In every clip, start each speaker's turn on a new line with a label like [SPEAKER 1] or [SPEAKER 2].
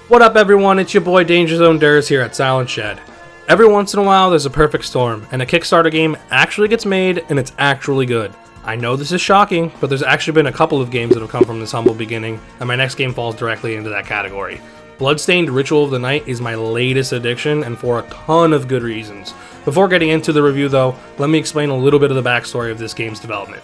[SPEAKER 1] What up everyone, it's your boy Danger Zone Durs here at Silent Shed. Every once in a while there's a perfect storm, and a Kickstarter game actually gets made and it's actually good. I know this is shocking, but there's actually been a couple of games that have come from this humble beginning, and my next game falls directly into that category. BloodStained Ritual of the Night is my latest addiction, and for a ton of good reasons. Before getting into the review though, let me explain a little bit of the backstory of this game's development.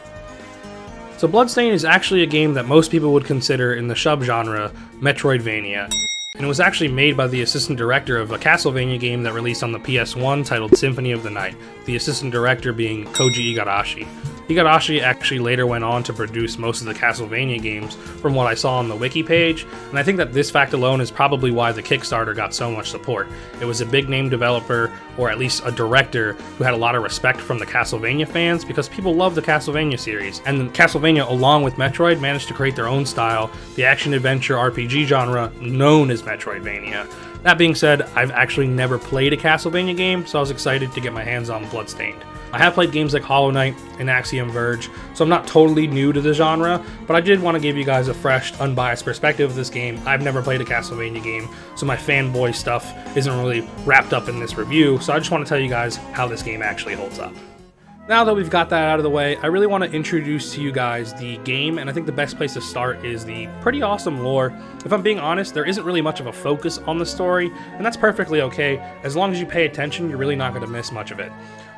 [SPEAKER 1] So BloodStained is actually a game that most people would consider in the subgenre Metroidvania. And it was actually made by the assistant director of a Castlevania game that released on the PS1 titled Symphony of the Night, the assistant director being Koji Igarashi. Igarashi actually later went on to produce most of the Castlevania games from what I saw on the wiki page, and I think that this fact alone is probably why the Kickstarter got so much support. It was a big name developer, or at least a director, who had a lot of respect from the Castlevania fans because people love the Castlevania series, and Castlevania along with Metroid managed to create their own style, the action-adventure RPG genre known as Metroidvania. That being said, I've actually never played a Castlevania game, so I was excited to get my hands on BloodStained. I have played games like Hollow Knight and Axiom Verge, so I'm not totally new to the genre, but I did want to give you guys a fresh, unbiased perspective of this game. I've never played a Castlevania game, so my fanboy stuff isn't really wrapped up in this review, so I just want to tell you guys how this game actually holds up. Now that we've got that out of the way, I really want to introduce to you guys the game, and I think the best place to start is the pretty awesome lore. If I'm being honest, there isn't really much of a focus on the story, and that's perfectly okay. As long as you pay attention, you're really not going to miss much of it.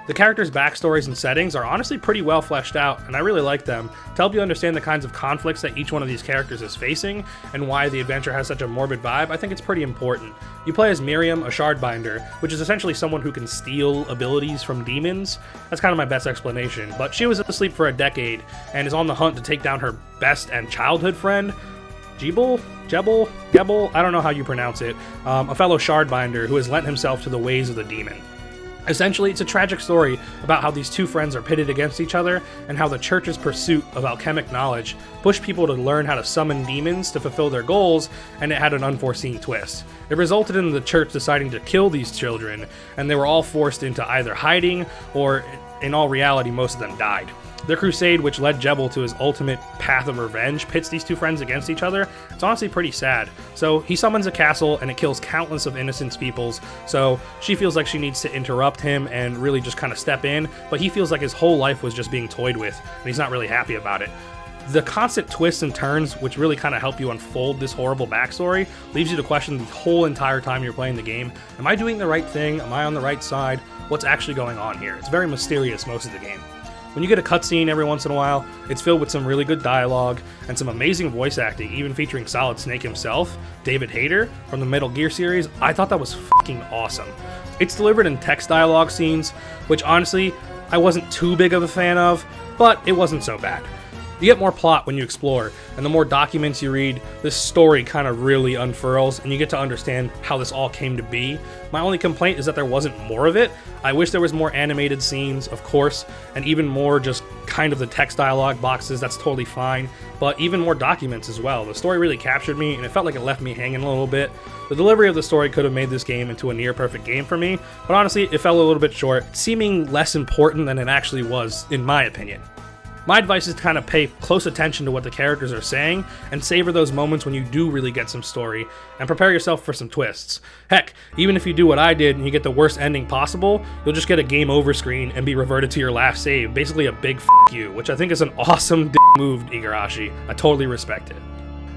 [SPEAKER 1] The characters' backstories and settings are honestly pretty well fleshed out, and I really like them. To help you understand the kinds of conflicts that each one of these characters is facing, and why the adventure has such a morbid vibe, I think it's pretty important. You play as Miriam, a shardbinder, which is essentially someone who can steal abilities from demons. That's kind of my best explanation, but she was asleep for a decade, and is on the hunt to take down her best and childhood friend, Gebel, I don't know how you pronounce it, a fellow shardbinder who has lent himself to the ways of the demon. Essentially, it's a tragic story about how these two friends are pitted against each other, and how the church's pursuit of alchemic knowledge pushed people to learn how to summon demons to fulfill their goals, and it had an unforeseen twist. It resulted in the church deciding to kill these children, and they were all forced into either hiding, or in all reality, most of them died. Their crusade, which led Gebel to his ultimate path of revenge, pits these two friends against each other. It's honestly pretty sad. So he summons a castle and it kills countless of innocent peoples, so she feels like she needs to interrupt him and really just kind of step in, but he feels like his whole life was just being toyed with, and he's not really happy about it. The constant twists and turns, which really kind of help you unfold this horrible backstory, leaves you to question the whole entire time you're playing the game. Am I doing the right thing? Am I on the right side? What's actually going on here? It's very mysterious most of the game. When you get a cutscene every once in a while, it's filled with some really good dialogue and some amazing voice acting, even featuring Solid Snake himself, David Hayter, from the Metal Gear series. I thought that was fucking awesome. It's delivered in text dialogue scenes, which honestly, I wasn't too big of a fan of, but it wasn't so bad. You get more plot when you explore, and the more documents you read, this story kind of really unfurls, and you get to understand how this all came to be. My only complaint is that there wasn't more of it. I wish there was more animated scenes, of course, and even more just kind of the text dialogue boxes. That's totally fine, but even more documents as well. The story really captured me, and it felt like it left me hanging a little bit. The delivery of the story could have made this game into a near-perfect game for me, but honestly, it fell a little bit short, seeming less important than it actually was, in my opinion. My advice is to kind of pay close attention to what the characters are saying, and savor those moments when you do really get some story, and prepare yourself for some twists. Heck, even if you do what I did and you get the worst ending possible, you'll just get a game over screen and be reverted to your last save, basically a big f*** you, which I think is an awesome move, Igarashi. I totally respect it.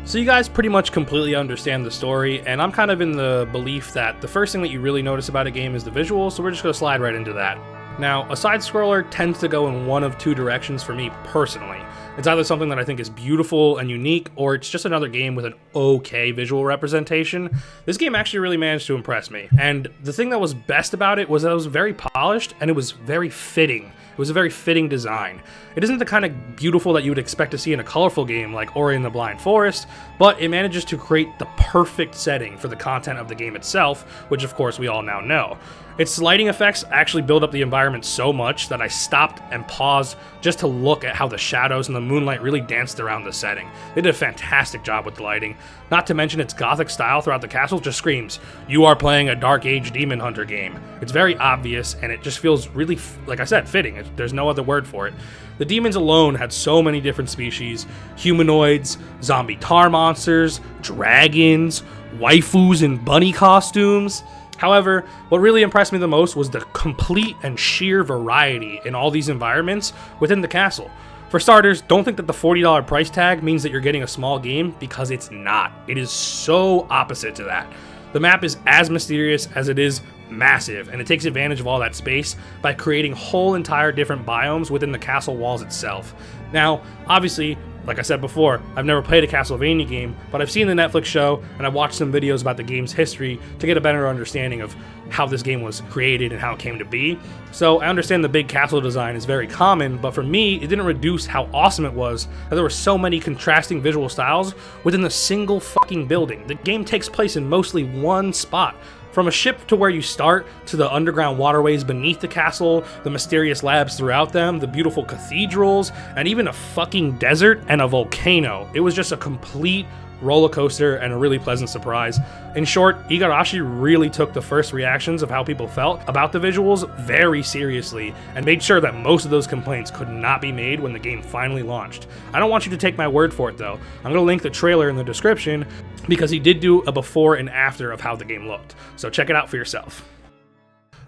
[SPEAKER 1] So you guys pretty much completely understand the story, and I'm kind of in the belief that the first thing that you really notice about a game is the visuals, so we're just going to slide right into that. Now, a side-scroller tends to go in one of two directions for me personally. It's either something that I think is beautiful and unique, or it's just another game with an okay visual representation. This game actually really managed to impress me, and the thing that was best about it was that it was very polished, and it was very fitting. It was a very fitting design. It isn't the kind of beautiful that you would expect to see in a colorful game like Ori and the Blind Forest, but it manages to create the perfect setting for the content of the game itself, which of course we all now know. Its lighting effects actually build up the environment so much that I stopped and paused just to look at how the shadows and the moonlight really danced around the setting. They did a fantastic job with the lighting. Not to mention its gothic style throughout the castle just screams, you are playing a Dark Age Demon Hunter game. It's very obvious, and it just feels really, like I said, fitting. There's no other word for it. The demons alone had so many different species: humanoids, zombie tar monsters, dragons, waifus in bunny costumes. However, what really impressed me the most was the complete and sheer variety in all these environments within the castle. For starters, don't think that the $40 price tag means that you're getting a small game, because it's not. It is so opposite to that. The map is as mysterious as it is massive, and it takes advantage of all that space by creating whole entire different biomes within the castle walls itself. Now, obviously, like I said before, I've never played a Castlevania game, but I've seen the Netflix show and I've watched some videos about the game's history to get a better understanding of how this game was created and how it came to be. So I understand the big castle design is very common, but for me, it didn't reduce how awesome it was that there were so many contrasting visual styles within the single fucking building. The game takes place in mostly one spot. From a ship to where you start, to the underground waterways beneath the castle, the mysterious labs throughout them, the beautiful cathedrals, and even a fucking desert and a volcano. It was just a complete roller coaster and a really pleasant surprise. In short, Igarashi really took the first reactions of how people felt about the visuals very seriously and made sure that most of those complaints could not be made when the game finally launched. I don't want you to take my word for it though. I'm going to link the trailer in the description because he did do a before and after of how the game looked. So check it out for yourself.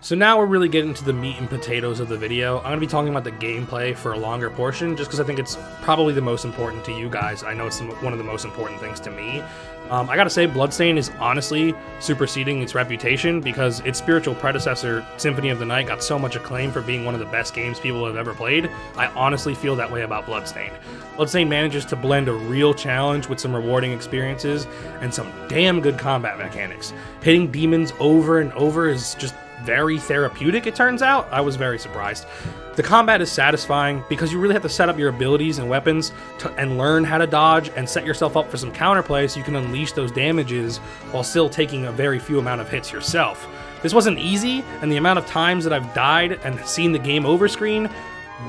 [SPEAKER 1] So now we're really getting to the meat and potatoes of the video. I'm going to be talking about the gameplay for a longer portion, just because I think it's probably the most important to you guys. I know it's one of the most important things to me. I gotta say, BloodStained is honestly superseding its reputation, because its spiritual predecessor, Symphony of the Night, got so much acclaim for being one of the best games people have ever played. I honestly feel that way about BloodStained. BloodStained manages to blend a real challenge with some rewarding experiences and some damn good combat mechanics. Hitting demons over and over is just very therapeutic, it turns out. I was very surprised. The combat is satisfying because you really have to set up your abilities and weapons and learn how to dodge and set yourself up for some counterplay so you can unleash those damages while still taking a very few amount of hits yourself. This wasn't easy, and the amount of times that I've died and seen the game over screen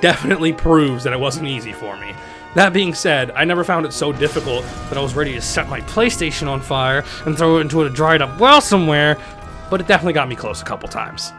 [SPEAKER 1] definitely proves that it wasn't easy for me. That being said, I never found it so difficult that I was ready to set my PlayStation on fire and throw it into a dried up well somewhere, but it definitely got me close a couple times.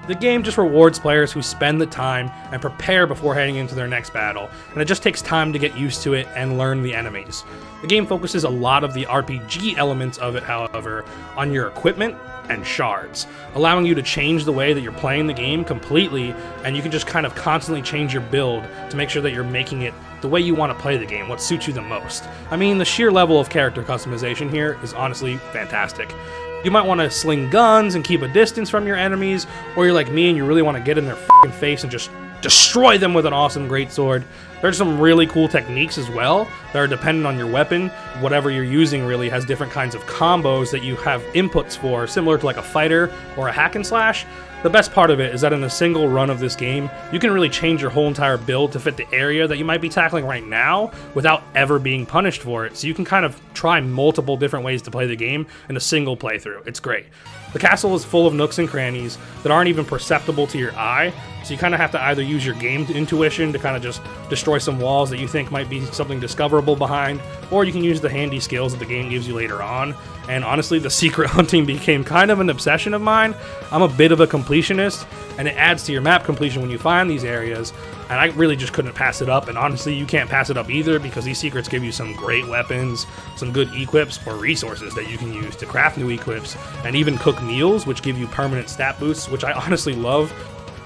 [SPEAKER 1] The game just rewards players who spend the time and prepare before heading into their next battle, and it just takes time to get used to it and learn the enemies. The game focuses a lot of the RPG elements of it, however, on your equipment and shards, allowing you to change the way that you're playing the game completely, and you can just kind of constantly change your build to make sure that you're making it the way you want to play the game, what suits you the most. I mean, the sheer level of character customization here is honestly fantastic. You might want to sling guns and keep a distance from your enemies, or you're like me and you really want to get in their fucking face and just destroy them with an awesome greatsword. There's some really cool techniques as well that are dependent on your weapon. Whatever you're using really has different kinds of combos that you have inputs for, similar to like a fighter or a hack and slash. The best part of it is that in a single run of this game, you can really change your whole entire build to fit the area that you might be tackling right now without ever being punished for it. So you can kind of try multiple different ways to play the game in a single playthrough. It's great. The castle is full of nooks and crannies that aren't even perceptible to your eye, so you kind of have to either use your game intuition to kind of just destroy some walls that you think might be something discoverable behind, or you can use the handy skills that the game gives you later on. And honestly, the secret hunting became kind of an obsession of mine. I'm a bit of a completionist, and it adds to your map completion when you find these areas, and I really just couldn't pass it up. And honestly, you can't pass it up either, because these secrets give you some great weapons, some good equips, or resources that you can use to craft new equips, and even cook meals, which give you permanent stat boosts, which I honestly love.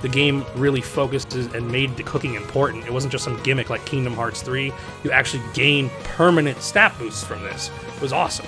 [SPEAKER 1] The game really focused and made the cooking important. It wasn't just some gimmick like Kingdom Hearts 3. You actually gain permanent stat boosts from this. It was awesome.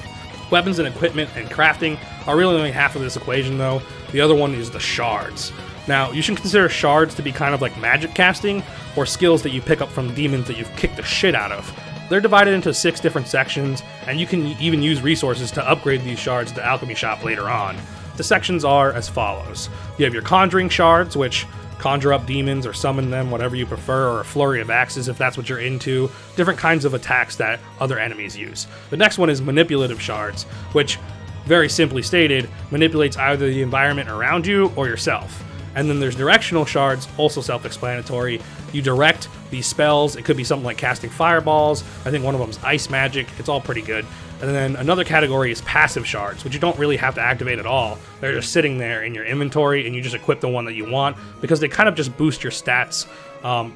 [SPEAKER 1] Weapons and equipment and crafting are really only half of this equation though. The other one is the shards. Now, you should consider shards to be kind of like magic casting, or skills that you pick up from demons that you've kicked the shit out of. They're divided into 6 different sections, and you can even use resources to upgrade these shards at the alchemy shop later on. The sections are as follows. You have your conjuring shards, which conjure up demons or summon them, whatever you prefer, or a flurry of axes if that's what you're into, different kinds of attacks that other enemies use. The next one is manipulative shards, which, very simply stated, manipulates either the environment around you or yourself. And then there's directional shards, also self-explanatory. You direct these spells. It could be something like casting fireballs. I think one of them is ice magic. It's all pretty good. And then another category is passive shards, which you don't really have to activate at all. They're just sitting there in your inventory, and you just equip the one that you want because they kind of just boost your stats.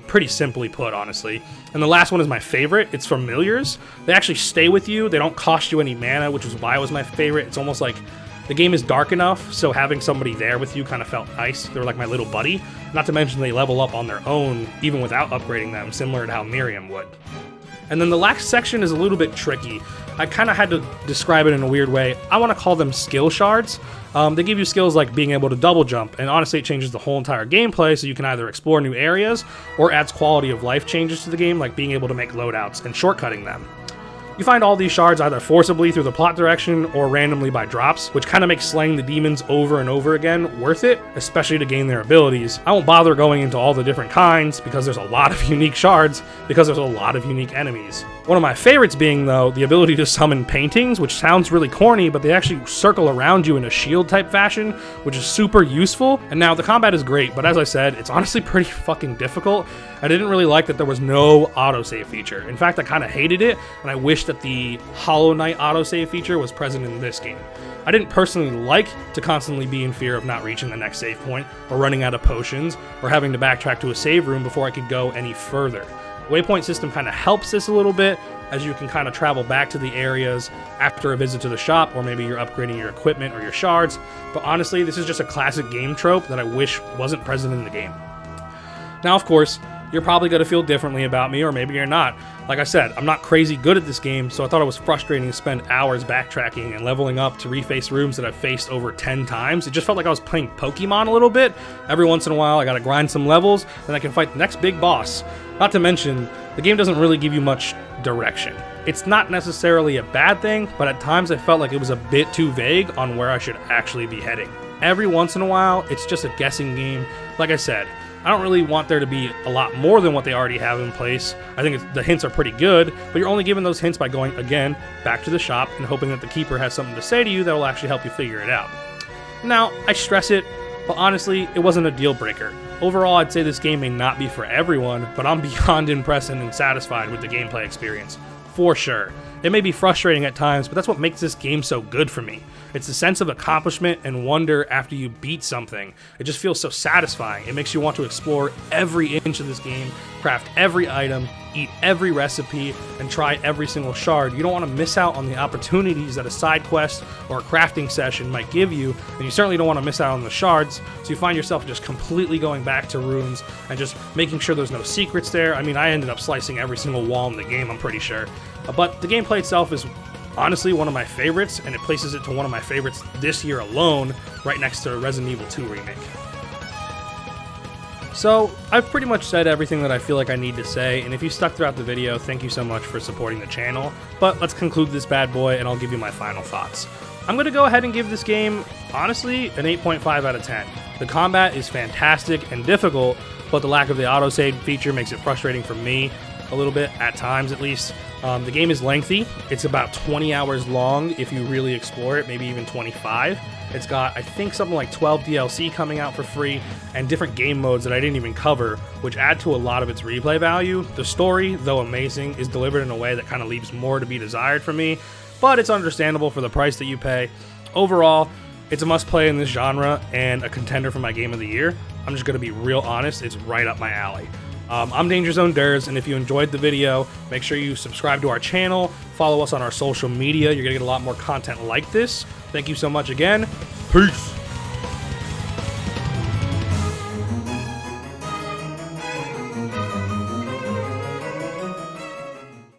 [SPEAKER 1] Pretty simply put, honestly. And the last one is my favorite. It's familiars. They actually stay with you. They don't cost you any mana, which is why it was my favorite. It's almost like the game is dark enough, so having somebody there with you kind of felt nice. They were like my little buddy. Not to mention they level up on their own, even without upgrading them, similar to how Miriam would. And then the last section is a little bit tricky. I kind of had to describe it in a weird way. I want to call them skill shards. They give you skills like being able to double jump, and honestly it changes the whole entire gameplay, so you can either explore new areas or adds quality of life changes to the game, like being able to make loadouts and shortcutting them. You find all these shards either forcibly through the plot direction or randomly by drops, which kind of makes slaying the demons over and over again worth it, especially to gain their abilities. I won't bother going into all the different kinds because there's a lot of unique shards, because there's a lot of unique enemies. One of my favorites being, though, the ability to summon paintings, which sounds really corny, but they actually circle around you in a shield type fashion, which is super useful. And now the combat is great, but as I said, it's honestly pretty fucking difficult. I didn't really like that there was no autosave feature. In fact, I kind of hated it, and I wish that the Hollow Knight autosave feature was present in this game. I didn't personally like to constantly be in fear of not reaching the next save point, or running out of potions, or having to backtrack to a save room before I could go any further. The waypoint system kind of helps this a little bit, as you can kind of travel back to the areas after a visit to the shop, or maybe you're upgrading your equipment or your shards. But honestly, this is just a classic game trope that I wish wasn't present in the game. Now, of course, you're probably going to feel differently about me, or maybe you're not. Like I said, I'm not crazy good at this game, so I thought it was frustrating to spend hours backtracking and leveling up to reface rooms that I've faced over 10 times. It just felt like I was playing Pokemon a little bit. Every once in a while, I gotta grind some levels, then I can fight the next big boss. Not to mention, the game doesn't really give you much direction. It's not necessarily a bad thing, but at times I felt like it was a bit too vague on where I should actually be heading. Every once in a while, it's just a guessing game. Like I said, I don't really want there to be a lot more than what they already have in place. I think the hints are pretty good, but you're only given those hints by going, again, back to the shop and hoping that the keeper has something to say to you that will actually help you figure it out. Now, I stress it, but honestly, it wasn't a deal breaker. Overall, I'd say this game may not be for everyone, but I'm beyond impressed and satisfied with the gameplay experience. For sure. It may be frustrating at times, but that's what makes this game so good for me. It's the sense of accomplishment and wonder after you beat something. It just feels so satisfying. It makes you want to explore every inch of this game, craft every item, eat every recipe, and try every single shard. You don't want to miss out on the opportunities that a side quest or a crafting session might give you, and you certainly don't want to miss out on the shards, so you find yourself just completely going back to rooms and just making sure there's no secrets there. I mean, I ended up slicing every single wall in the game, I'm pretty sure. But the gameplay itself is honestly one of my favorites, and it places it to one of my favorites this year alone, right next to Resident Evil 2 Remake. So, I've pretty much said everything that I feel like I need to say, and if you stuck throughout the video, thank you so much for supporting the channel. But let's conclude this bad boy, and I'll give you my final thoughts. I'm going to go ahead and give this game, honestly, an 8.5 out of 10. The combat is fantastic and difficult, but the lack of the autosave feature makes it frustrating for me a little bit, at times at least. The game is lengthy. It's about 20 hours long if you really explore it, maybe even 25. It's got, I think, something like 12 DLC coming out for free, and different game modes that I didn't even cover, which add to a lot of its replay value. The story, though amazing, is delivered in a way that kind of leaves more to be desired for me, but it's understandable for the price that you pay. Overall, it's a must-play in this genre and a contender for my game of the year. I'm just going to be real honest, it's right up my alley. I'm Danger Zone Durs, and if you enjoyed the video, make sure you subscribe to our channel, follow us on our social media. You're going to get a lot more content like this. Thank you so much again. Peace!